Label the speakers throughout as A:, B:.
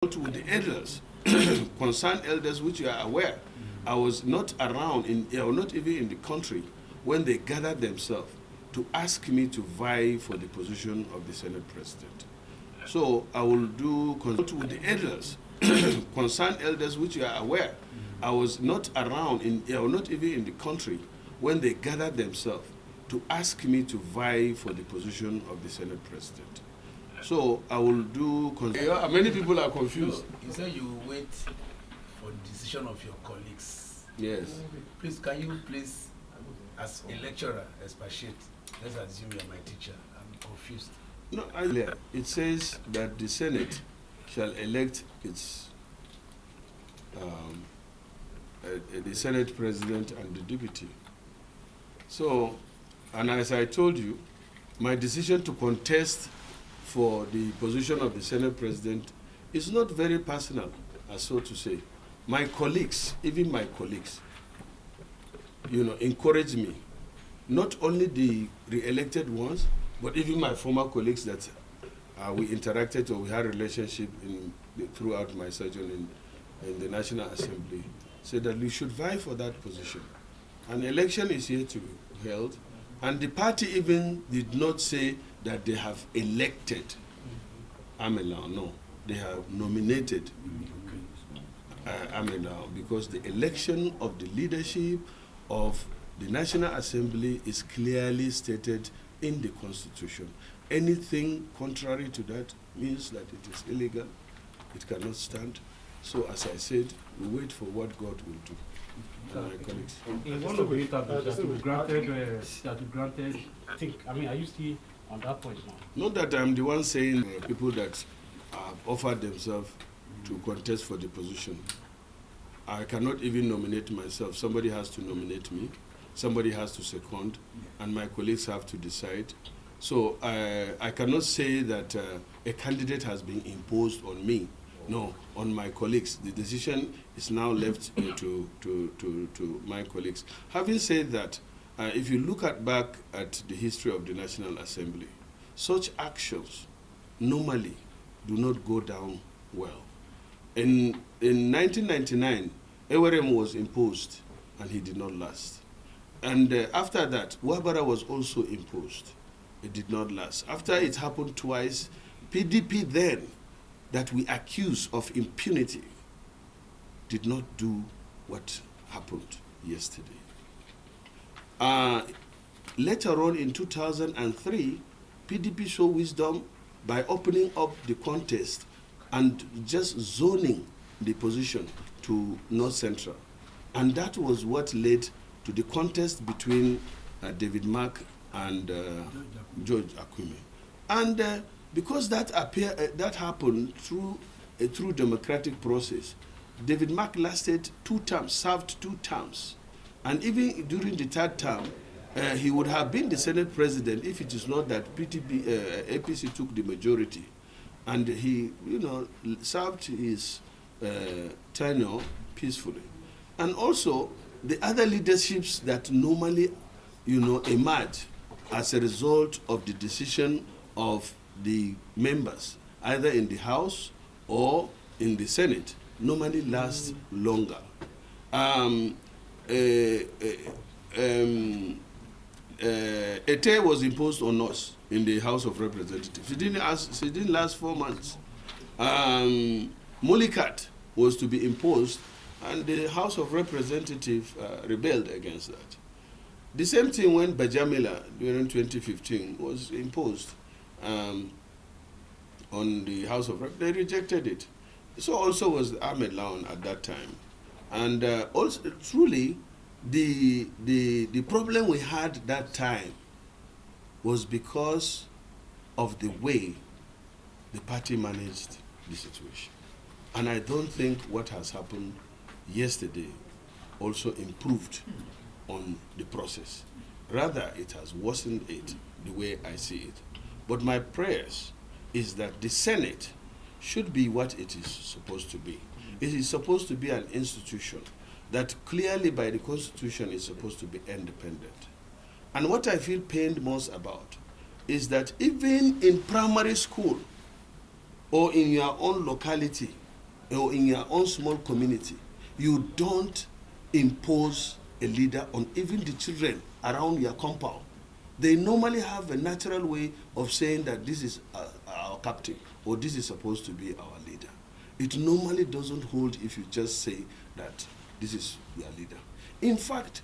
A: with the elders, concerned elders, which you are aware. I was not around, or not even in the country, when they gathered themselves to ask me to vie for the position of the Senate President. So I will do consult with the elders, concerned elders, which you are aware. I was not around, or not even in the country, when they gathered themselves to ask me to vie for the position of the Senate President. So I will do. Many people are confused.
B: You say you wait for the decision of your colleagues.
A: Yes.
B: Please, can you please, as a lecturer, expatiate? Let's assume you're my teacher. I'm confused.
A: No, it says that the Senate shall elect its the Senate President and the Deputy. So, and as I told you, my decision to contest for the position of the Senate President is not very personal, as so to say. My colleagues, even my colleagues, encourage me. Not only the re-elected ones, but even my former colleagues that we interacted or we had a relationship throughout my sojourn in the National Assembly, said that we should vie for that position. An election is here to be held, and the party even did not say that they have elected Amelau. No, they have nominated Amelau, because the election of the leadership of the National Assembly is clearly stated in the Constitution. Anything contrary to that means that it is illegal, it cannot stand. So as I said, we wait for what God will do. My colleagues.
C: In one of the interviews that you granted, are you still on that point now?
A: Not that I'm the one saying people that offered themselves to contest for the position. I cannot even nominate myself. Somebody has to nominate me. Somebody has to second, and my colleagues have to decide. So I cannot say that a candidate has been imposed on me. No, on my colleagues. The decision is now left to my colleagues. Having said that, if you look back at the history of the National Assembly, such actions normally do not go down well. In 1999, Ewerem was imposed, and he did not last. And after that, Wabara was also imposed. It did not last. After it happened twice, PDP then, that we accuse of impunity, did not do what happened yesterday. Later on in 2003, PDP showed wisdom by opening up the contest and just zoning the position to North Central. And that was what led to the contest between David Mark and George Akume. And because that happened through a true democratic process, David Mark lasted 2 terms, served 2 terms. And even during the 3rd term, he would have been the Senate President if it is not that APC took the majority. And he, served his tenure peacefully. And also, the other leaderships that normally, emerge as a result of the decision of the members, either in the House or in the Senate, normally last longer. Ete was imposed on us in the House of Representatives. It didn't last 4 months. Mulikat was to be imposed, and the House of Representatives rebelled against that. The same thing when Bajamila, during 2015, was imposed on the House of Representatives. They rejected it. So also was Ahmed Lawan at that time. And also, truly, the problem we had that time was because of the way the party managed the situation. And I don't think what has happened yesterday also improved on the process. Rather, it has worsened it the way I see it. But my prayers is that the Senate should be what it is supposed to be. It is supposed to be an institution that clearly by the Constitution is supposed to be independent. And what I feel pained most about is that even in primary school or in your own locality, or in your own small community, you don't impose a leader on even the children around your compound. They normally have a natural way of saying that this is our captain, or this is supposed to be our leader. It normally doesn't hold if you just say that this is your leader. In fact,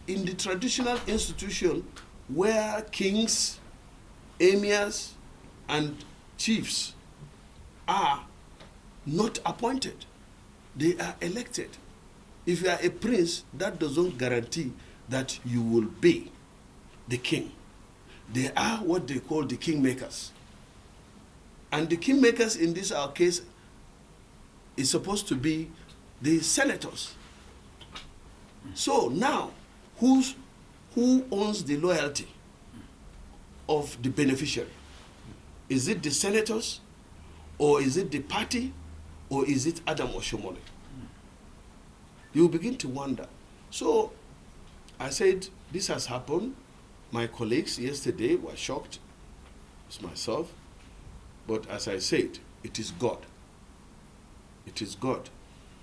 A: in the traditional institution where kings, emirs, and chiefs are not appointed, they are elected. If you are a prince, that doesn't guarantee that you will be the king. They are what they call the kingmakers. And the kingmakers in this our case is supposed to be the senators. So now, who owns the loyalty of the beneficiary? Is it the senators, or is it the party, or is it Adam Oshomole? You begin to wonder. So I said, this has happened. My colleagues yesterday were shocked. It's myself. But as I said, it is God. It is God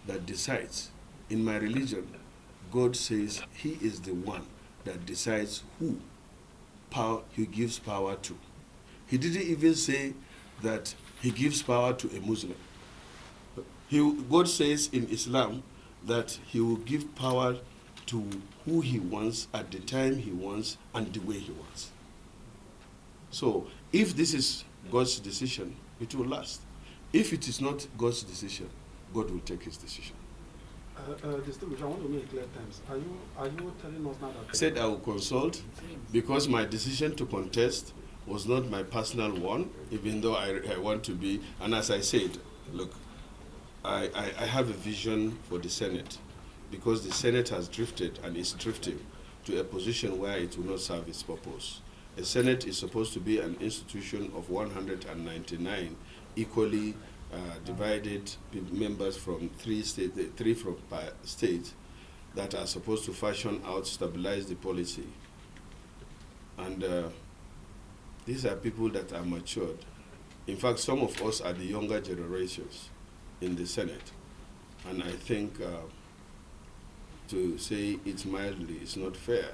A: that decides. In my religion, God says he is the one that decides who he gives power to. He didn't even say that he gives power to a Muslim. God says in Islam that he will give power to who he wants at the time he wants and the way he wants. So if this is God's decision, it will last. If it is not God's decision, God will take his decision.
D: Distinguished, I want to make clear terms. Are you telling us now that...
A: I said I will consult because my decision to contest was not my personal one, even though I want to be. And as I said, look, I have a vision for the Senate because the Senate has drifted and is drifting to a position where it will not serve its purpose. A Senate is supposed to be an institution of 199 equally divided members from three from states that are supposed to fashion out, stabilize the policy. And these are people that are matured. In fact, some of us are the younger generations in the Senate. And I think to say it mildly is not fair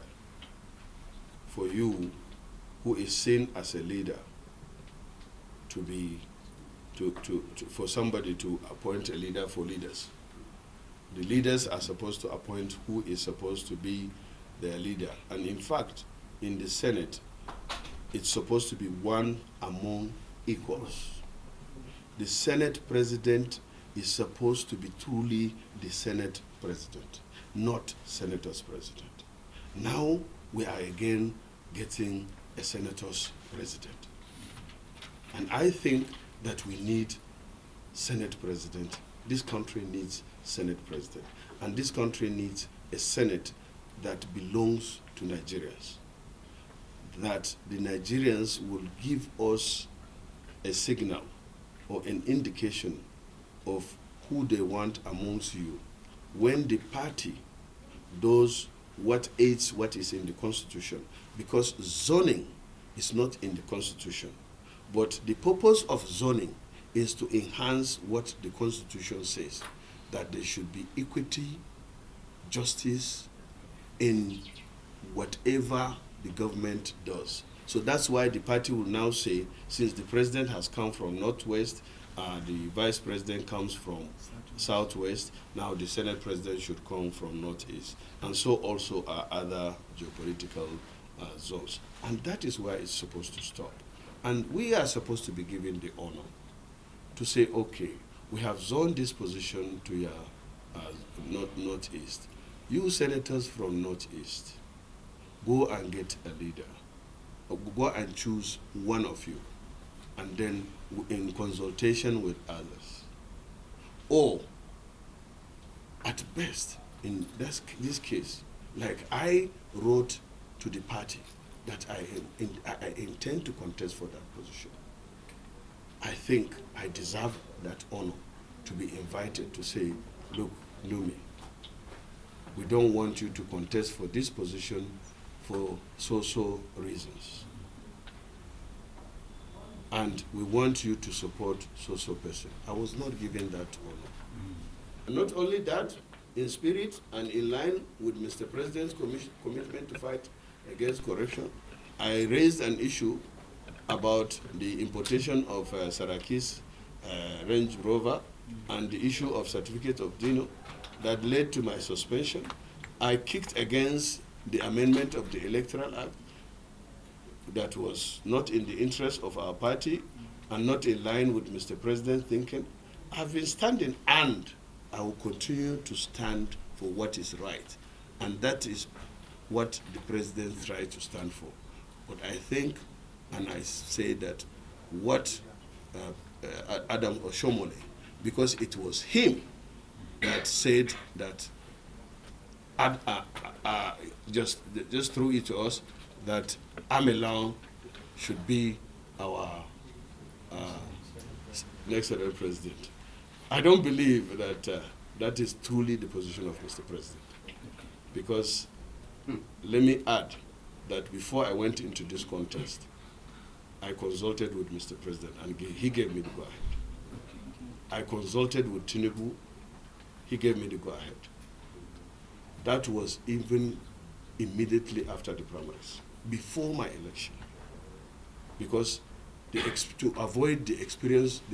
A: for you, who is seen as a leader, to be for somebody to appoint a leader for leaders. The leaders are supposed to appoint who is supposed to be their leader. And in fact, in the Senate, it's supposed to be one among equals. The Senate president is supposed to be truly the Senate president, not senator's president. Now we are again getting a senator's president. And I think that we need Senate president. This country needs Senate president. And this country needs a Senate that belongs to Nigerians. That the Nigerians will give us a signal or an indication of who they want amongst you when the party does what aids what is in the Constitution. Because zoning is not in the Constitution. But the purpose of zoning is to enhance what the Constitution says, that there should be equity, justice in whatever the government does. So that's why the party will now say, since the president has come from Northwest, the vice president comes from Southwest, now the Senate president should come from Northeast. And so also are other geopolitical zones. And that is where it's supposed to stop. And we are supposed to be given the honor to say, okay, we have zoned this position to your Northeast. You senators from Northeast, go and get a leader. Go and choose one of you, and then in consultation with others. Or, at best, in this case, like I wrote to the party that I intend to contest for that position. I think I deserve that honor to be invited to say, look, Ndume, we don't want you to contest for this position for so-so reasons. And we want you to support so-so person. I was not given that honor. Not only that, in spirit and in line with Mr. President's commitment to fight against corruption, I raised an issue about the importation of Saraki's Range Rover and the issue of certificate of Dino that led to my suspension. I kicked against the amendment of the Electoral Act that was not in the interest of our party and not in line with Mr. President's thinking. I've been standing, and I will continue to stand for what is right. And that is what the President tried to stand for. But I think, and I say that what Adam Oshomole, because it was him that said that, just threw it to us, that Amelang should be our next president. I don't believe that that is truly the position of Mr. President. Because let me add that before I went into this contest, I consulted with Mr. President and he gave me the go-ahead. I consulted with Tinubu, he gave me the go-ahead. That was even immediately after the primaries, before my election. Because to avoid the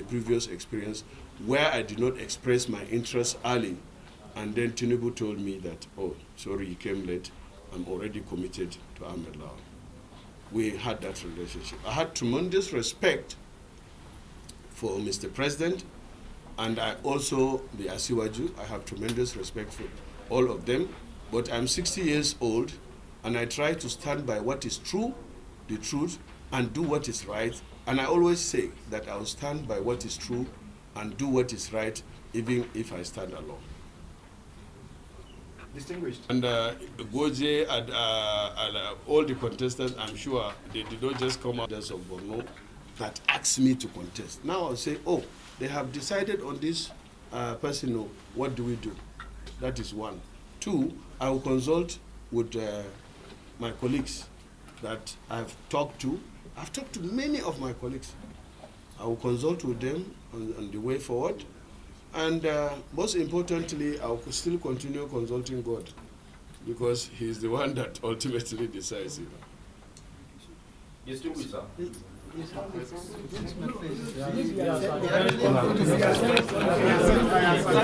A: previous experience, where I did not express my interest early, and then Tinubu told me that, oh, sorry, you came late, I'm already committed to Ahmed Lawan. We had that relationship. I had tremendous respect for Mr. President, and I also, the Asiwaju, I have tremendous respect for all of them, but I'm 60 years old, and I try to stand by what is true, the truth, and do what is right. And I always say that I will stand by what is true and do what is right, even if I stand alone.
E: Distinguished.
A: And Goje and all the contestants, I'm sure they did not just come out of Borno that asked me to contest. Now I'll say, oh, they have decided on this person, no, what do we do? That is one. Two, I will consult with my colleagues that I've talked to. I've talked to many of my colleagues. I will consult with them on the way forward. And most importantly, I will still continue consulting God, because He's the one that ultimately decides.
E: Distinguished, sir.
C: Yes,